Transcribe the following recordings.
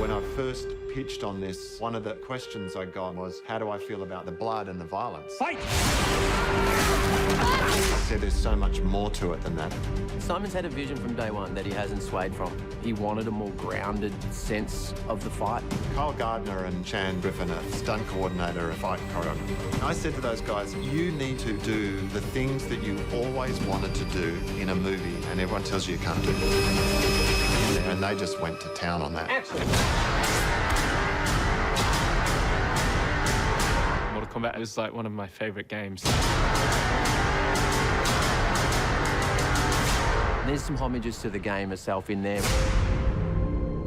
When I first pitched on this, one of the questions I got was, how do I feel about the blood and the violence? Fight! I said there's so much more to it than that. Simon's had a vision from day one that he hasn't swayed from. He wanted a more grounded sense of the fight. Kyle Gardner and Chan Griffin, a stunt coordinator, a fight choreographer. I said to those guys, you need to do the things that you always wanted to do in a movie and everyone tells you you can't do. And they just went to town on that. Mortal Kombat is like one of my favorite games. There's some homages to the game itself in there.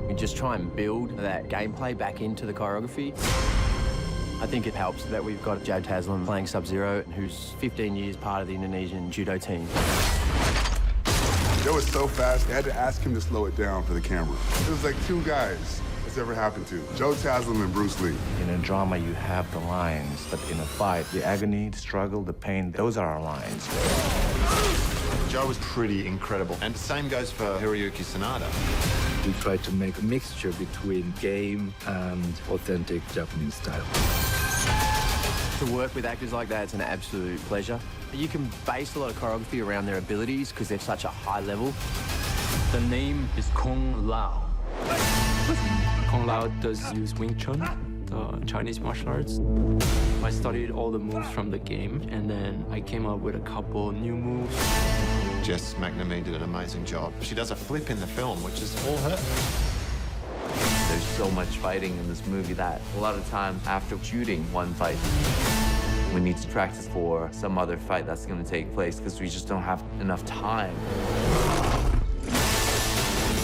We just try and build that gameplay back into the choreography. I think it helps that we've got Joe Taslim playing Sub-Zero, who's 15 years part of the Indonesian judo team. It was so fast, they had to ask him to slow it down for the camera. It was like two guys it's ever happened to, Joe Taslim and Bruce Lee. In a drama, you have the lines, but in a fight, the agony, the struggle, the pain, those are our lines. Joe was pretty incredible. And the same goes for Hiroyuki Sanada. We try to make a mixture between game and authentic Japanese style. To work with actors like that, it's an absolute pleasure. You can base a lot of choreography around their abilities because they're such a high level. The name is Kung Lao. Kung Lao does use Wing Chun, the Chinese martial arts. I studied all the moves from the game, and then I came up with a couple new moves. Jess McNamee did an amazing job. She does a flip in the film, which is all her. There's so much fighting in this movie that a lot of times after shooting one fight, we need to practice for some other fight that's going to take place because we just don't have enough time.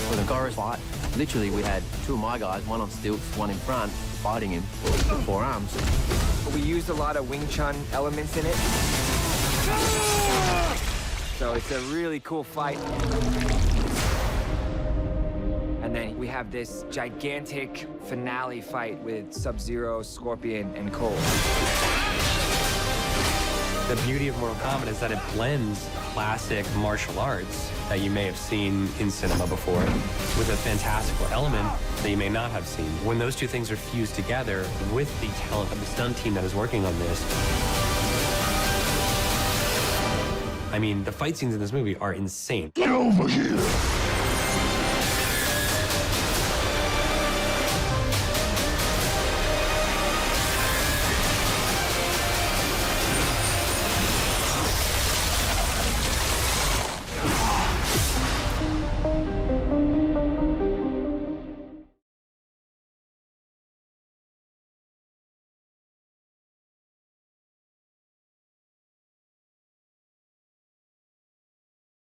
For the Goris fight, literally we had two of my guys, one on stilts, one in front, fighting him with forearms. We used a lot of Wing Chun elements in it. So it's a really cool fight. And then we have this gigantic finale fight with Sub-Zero, Scorpion, and Cole. The beauty of Mortal Kombat is that it blends classic martial arts that you may have seen in cinema before with a fantastical element that you may not have seen. When those two things are fused together with the talent of the stunt team that is working on this, I mean, the fight scenes in this movie are insane. Get over here!